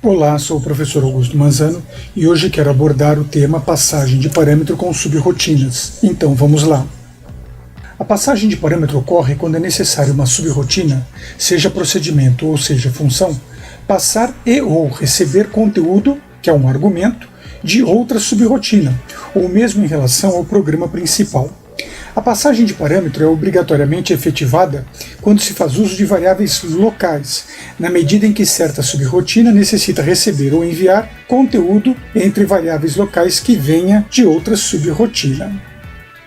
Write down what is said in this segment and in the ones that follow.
Olá, sou o professor Augusto Manzano e hoje quero abordar o tema passagem de parâmetro com subrrotinas. Então vamos lá. A passagem de parâmetro ocorre quando é necessário uma subrrotina, seja procedimento ou seja função, passar e ou receber conteúdo, que é um argumento, de outra subrrotina, ou mesmo em relação ao programa principal. A passagem de parâmetro é obrigatoriamente efetivada quando se faz uso de variáveis locais, na medida em que certa subrrotina necessita receber ou enviar conteúdo entre variáveis locais que venha de outra subrrotina.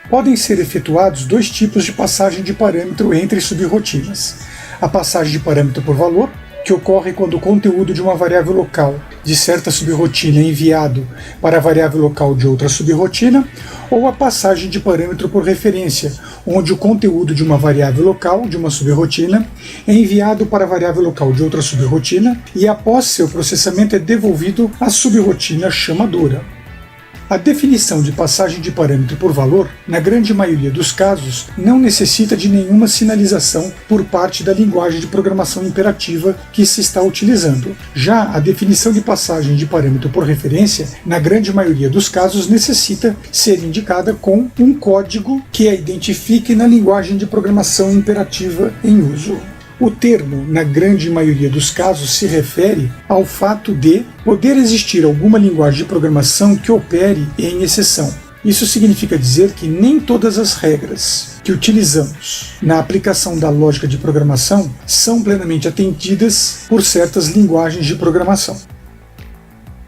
Podem ser efetuados dois tipos de passagem de parâmetro entre subrrotinas. A passagem de parâmetro por valor, que ocorre quando o conteúdo de uma variável local de certa subrrotina é enviado para a variável local de outra subrrotina, ou a passagem de parâmetro por referência, onde o conteúdo de uma variável local de uma subrrotina é enviado para a variável local de outra subrrotina e após seu processamento é devolvido à subrrotina chamadora. A definição de passagem de parâmetro por valor, na grande maioria dos casos, não necessita de nenhuma sinalização por parte da linguagem de programação imperativa que se está utilizando. Já a definição de passagem de parâmetro por referência, na grande maioria dos casos, necessita ser indicada com um código que a identifique na linguagem de programação imperativa em uso. O termo, na grande maioria dos casos, se refere ao fato de poder existir alguma linguagem de programação que opere em exceção. Isso significa dizer que nem todas as regras que utilizamos na aplicação da lógica de programação são plenamente atendidas por certas linguagens de programação.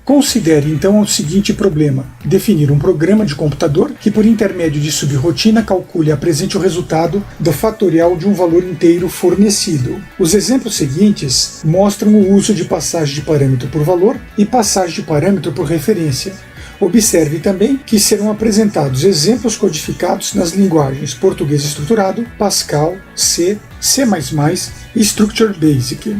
Considere então o seguinte problema: definir um programa de computador que, por intermédio de subrrotina, calcule e apresente o resultado do fatorial de um valor inteiro fornecido. Os exemplos seguintes mostram o uso de passagem de parâmetro por valor e passagem de parâmetro por referência. Observe também que serão apresentados exemplos codificados nas linguagens Português Estruturado, Pascal, C, C++ e Structure Basic.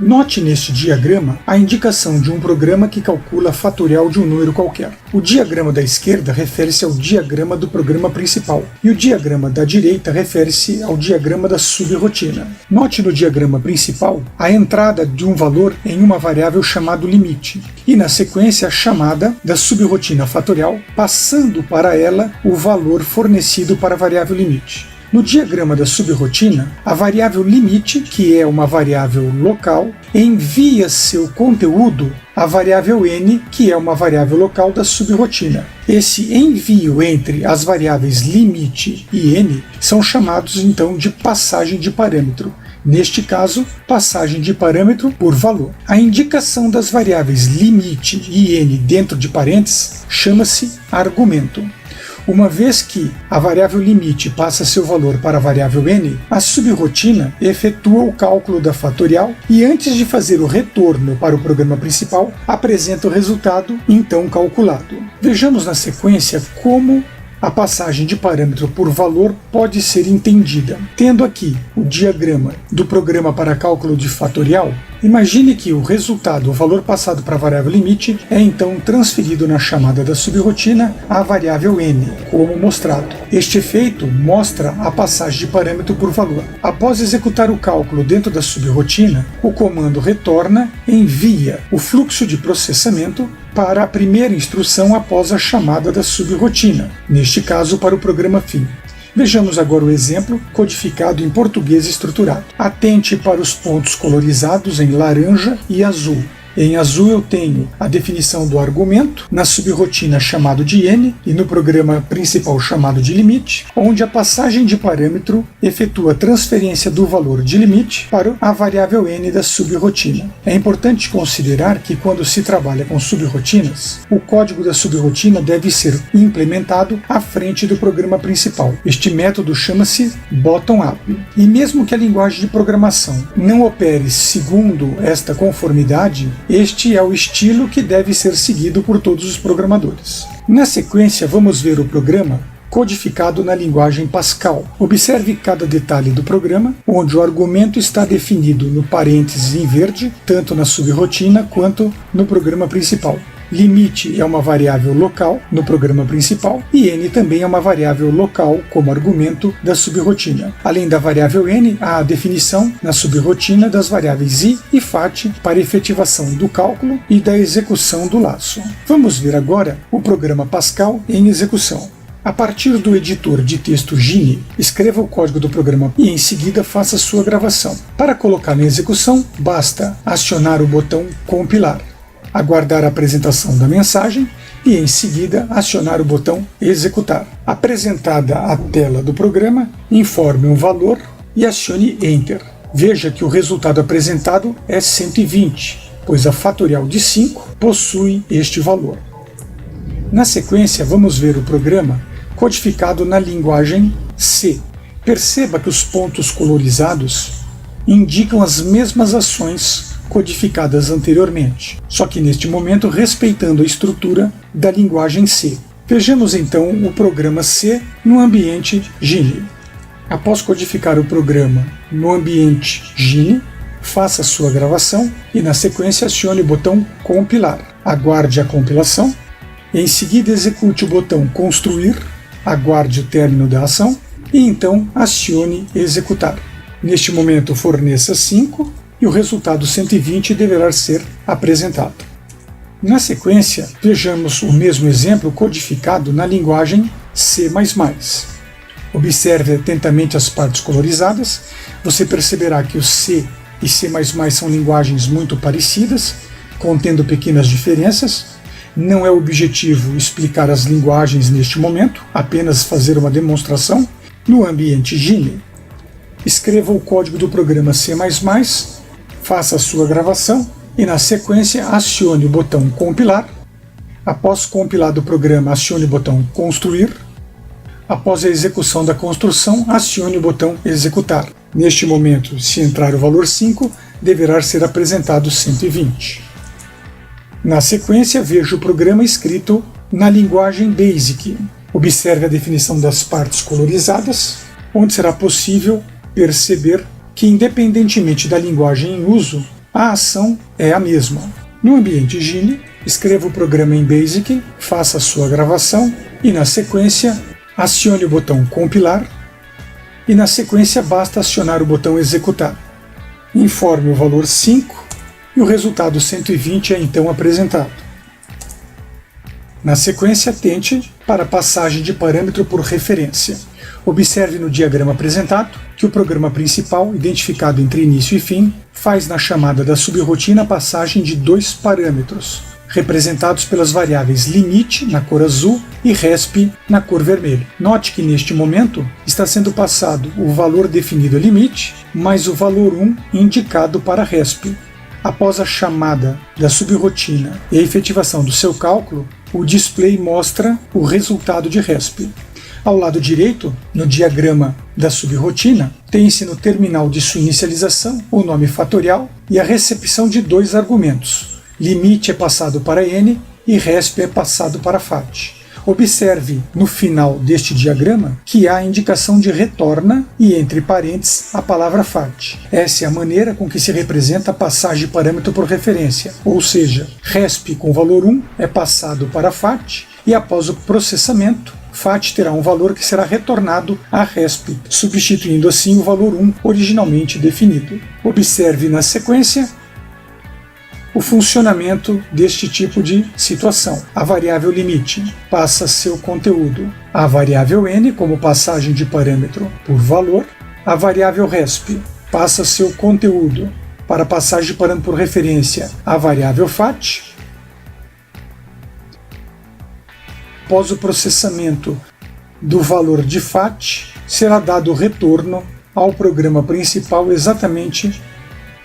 Note neste diagrama a indicação de um programa que calcula a fatorial de um número qualquer. O diagrama da esquerda refere-se ao diagrama do programa principal, e o diagrama da direita refere-se ao diagrama da subrrotina. Note no diagrama principal a entrada de um valor em uma variável chamada limite, e na sequência a chamada da subrrotina fatorial, passando para ela o valor fornecido para a variável limite. No diagrama da subrrotina, a variável limite, que é uma variável local, envia seu conteúdo à variável n, que é uma variável local da subrrotina. Esse envio entre as variáveis limite e n são chamados então de passagem de parâmetro. Neste caso, passagem de parâmetro por valor. A indicação das variáveis limite e n dentro de parênteses chama-se argumento. Uma vez que a variável limite passa seu valor para a variável n, a subrrotina efetua o cálculo da fatorial e, antes de fazer o retorno para o programa principal, apresenta o resultado então calculado. Vejamos na sequência como a passagem de parâmetro por valor pode ser entendida. Tendo aqui o diagrama do programa para cálculo de fatorial, imagine que o resultado, o valor passado para a variável limite, é então transferido na chamada da subrrotina à variável n, como mostrado. Este efeito mostra a passagem de parâmetro por valor. Após executar o cálculo dentro da subrrotina, o comando retorna envia o fluxo de processamento para a primeira instrução após a chamada da subrrotina, neste caso para o programa fim. Vejamos agora o exemplo codificado em português estruturado. Atente para os pontos colorizados em laranja e azul. Em azul eu tenho a definição do argumento, na subrrotina chamado de n e no programa principal chamado de limite, onde a passagem de parâmetro efetua a transferência do valor de limite para a variável n da subrrotina. É importante considerar que quando se trabalha com subrrotinas, o código da subrrotina deve ser implementado à frente do programa principal. Este método chama-se bottom-up. E mesmo que a linguagem de programação não opere segundo esta conformidade, este é o estilo que deve ser seguido por todos os programadores. Na sequência, vamos ver o programa codificado na linguagem Pascal. Observe cada detalhe do programa, onde o argumento está definido no parênteses em verde, tanto na subrrotina quanto no programa principal. Limite é uma variável local no programa principal e n também é uma variável local como argumento da subrotina. Além da variável n, há a definição na subrotina das variáveis i e fat para efetivação do cálculo e da execução do laço. Vamos ver agora o programa Pascal em execução. A partir do editor de texto Gini, escreva o código do programa e em seguida faça sua gravação. Para colocar na execução, basta acionar o botão Compilar, aguardar a apresentação da mensagem e em seguida acionar o botão Executar. Apresentada a tela do programa, informe um valor e acione Enter. Veja que o resultado apresentado é 120, pois a fatorial de 5 possui este valor. Na sequência, vamos ver o programa codificado na linguagem C. Perceba que os pontos colorizados indicam as mesmas ações codificadas anteriormente, só que neste momento respeitando a estrutura da linguagem C. Vejamos então o programa C no ambiente Gini. Após codificar o programa no ambiente Gini, faça sua gravação e na sequência acione o botão Compilar. Aguarde a compilação, em seguida execute o botão Construir, aguarde o término da ação e então acione Executar. Neste momento forneça 5 e o resultado 120 deverá ser apresentado. Na sequência, vejamos o mesmo exemplo codificado na linguagem C++. Observe atentamente as partes colorizadas, você perceberá que o C e C++ são linguagens muito parecidas, contendo pequenas diferenças. Não é objetivo explicar as linguagens neste momento, apenas fazer uma demonstração. No ambiente Gini, escreva o código do programa C++, faça a sua gravação e na sequência acione o botão Compilar. Após compilado o programa, acione o botão Construir. Após a execução da construção, acione o botão Executar. Neste momento, se entrar o valor 5, deverá ser apresentado 120. Na sequência, veja o programa escrito na linguagem BASIC. Observe a definição das partes colorizadas, onde será possível perceber que, independentemente da linguagem em uso, a ação é a mesma. No ambiente Gini, escreva o programa em BASIC, faça a sua gravação e, na sequência, acione o botão Compilar e, na sequência, basta acionar o botão Executar. Informe o valor 5 e o resultado 120 é então apresentado. Na sequência, atente para a passagem de parâmetro por referência. Observe no diagrama apresentado que o programa principal, identificado entre início e fim, faz na chamada da subrotina a passagem de 2 parâmetros, representados pelas variáveis limite, na cor azul, e resp, na cor vermelha. Note que neste momento está sendo passado o valor definido a limite, mais o valor 1 indicado para resp. Após a chamada da subrotina e a efetivação do seu cálculo, o display mostra o resultado de resp. Ao lado direito, no diagrama da subrotina, tem-se no terminal de sua inicialização o nome fatorial e a recepção de 2 argumentos. Limite é passado para n e resp é passado para fat. Observe no final deste diagrama que há a indicação de retorna e entre parênteses a palavra fat. Essa é a maneira com que se representa a passagem de parâmetro por referência, ou seja, resp com valor 1 é passado para fat e após o processamento, fat terá um valor que será retornado a resp, substituindo assim o valor 1 originalmente definido. Observe na sequência o funcionamento deste tipo de situação. A variável limite passa seu conteúdo à variável n como passagem de parâmetro por valor. A variável resp passa seu conteúdo para passagem de parâmetro por referência à variável fat. Após o processamento do valor de fat, será dado retorno ao programa principal exatamente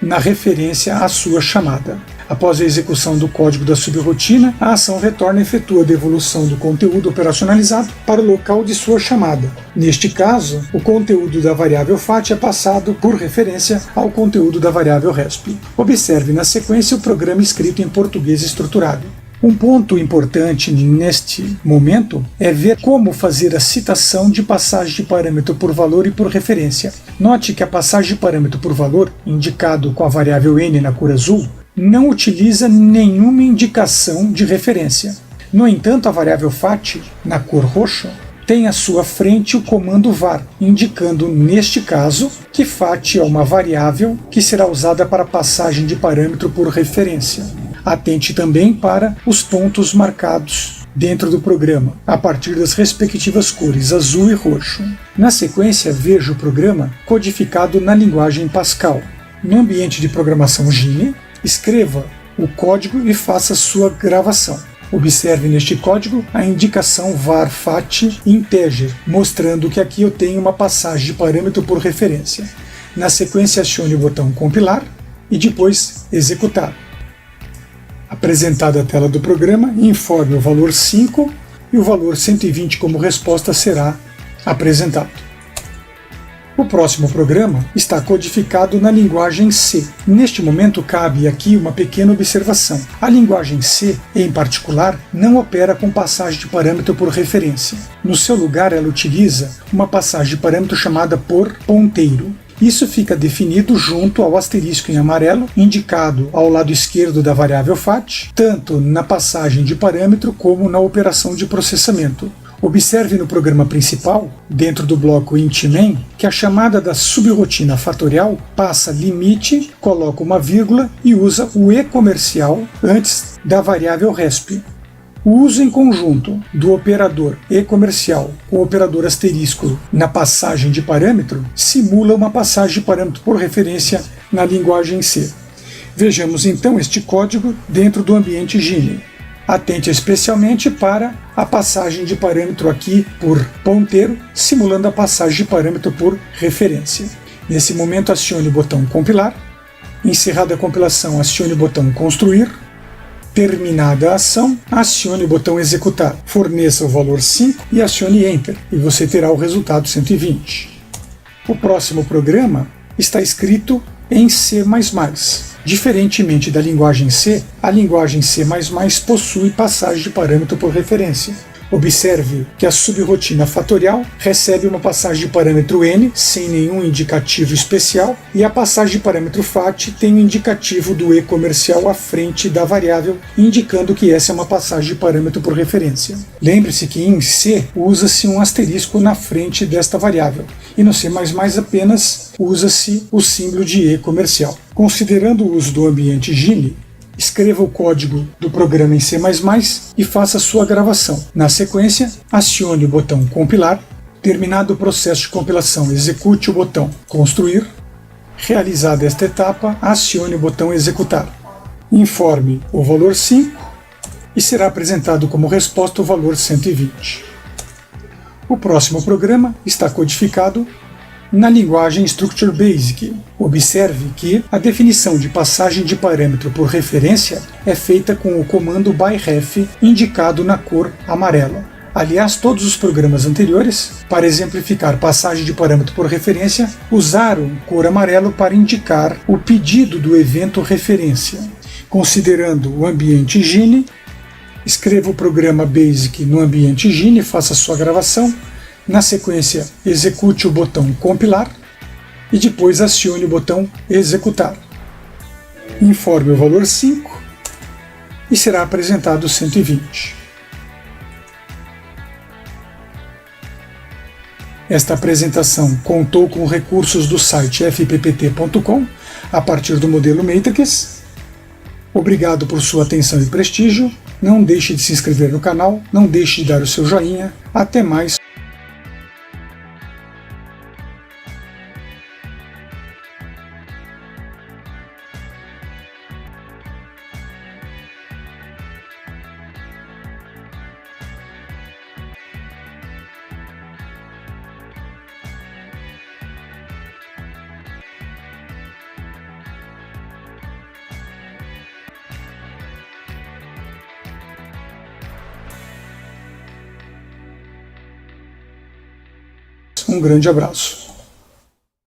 na referência à sua chamada. Após a execução do código da subrotina, a ação retorna e efetua a devolução do conteúdo operacionalizado para o local de sua chamada. Neste caso, o conteúdo da variável fat é passado por referência ao conteúdo da variável resp. Observe na sequência o programa escrito em português estruturado. Um ponto importante neste momento é ver como fazer a citação de passagem de parâmetro por valor e por referência. Note que a passagem de parâmetro por valor, indicado com a variável n na cor azul, não utiliza nenhuma indicação de referência. No entanto, a variável fat, na cor roxa, tem à sua frente o comando var, indicando, neste caso, que fat é uma variável que será usada para passagem de parâmetro por referência. Atente também para os pontos marcados dentro do programa, a partir das respectivas cores azul e roxo. Na sequência, veja o programa codificado na linguagem Pascal. No ambiente de programação Gine, escreva o código e faça sua gravação. Observe neste código a indicação var fat integer, mostrando que aqui eu tenho uma passagem de parâmetro por referência. Na sequência, acione o botão compilar e depois executar. Apresentada a tela do programa, informe o valor 5 e o valor 120 como resposta será apresentado. O próximo programa está codificado na linguagem C. Neste momento, cabe aqui uma pequena observação. A linguagem C, em particular, não opera com passagem de parâmetro por referência. No seu lugar, ela utiliza uma passagem de parâmetro chamada por ponteiro. Isso fica definido junto ao asterisco em amarelo, indicado ao lado esquerdo da variável fat, tanto na passagem de parâmetro como na operação de processamento. Observe no programa principal, dentro do bloco int_main, que a chamada da subrotina fatorial passa limite, coloca uma vírgula e usa o e-comercial antes da variável resp. O uso em conjunto do operador e-comercial com o operador asterisco na passagem de parâmetro simula uma passagem de parâmetro por referência na linguagem C. Vejamos então este código dentro do ambiente Gine. Atente especialmente para a passagem de parâmetro aqui por ponteiro, simulando a passagem de parâmetro por referência. Nesse momento, acione o botão compilar. Encerrada a compilação, acione o botão construir. Terminada a ação, acione o botão executar. Forneça o valor 5 e acione Enter, e você terá o resultado 120. O próximo programa está escrito em C++. Diferentemente da linguagem C, a linguagem C++ possui passagem de parâmetro por referência. Observe que a subrotina fatorial recebe uma passagem de parâmetro n sem nenhum indicativo especial e a passagem de parâmetro fat tem o indicativo do e-comercial à frente da variável, indicando que essa é uma passagem de parâmetro por referência. Lembre-se que em C usa-se um asterisco na frente desta variável e no C++ apenas usa-se o símbolo de e-comercial. Considerando o uso do ambiente Gine, escreva o código do programa em C++ e faça sua gravação. Na sequência, acione o botão compilar. Terminado o processo de compilação, execute o botão construir. Realizada esta etapa, acione o botão executar. Informe o valor 5 e será apresentado como resposta o valor 120. O próximo programa está codificado na linguagem Structure Basic. Observe que a definição de passagem de parâmetro por referência é feita com o comando by_ref indicado na cor amarela. Aliás, todos os programas anteriores, para exemplificar passagem de parâmetro por referência, usaram cor amarelo para indicar o pedido do evento referência. Considerando o ambiente Gine, escreva o programa Basic no ambiente Gine e faça sua gravação. Na sequência, execute o botão compilar e depois acione o botão executar. Informe o valor 5 e será apresentado 120. Esta apresentação contou com recursos do site fppt.com a partir do modelo Matrix. Obrigado por sua atenção e prestígio. Não deixe de se inscrever no canal, não deixe de dar o seu joinha. Até mais. Um grande abraço.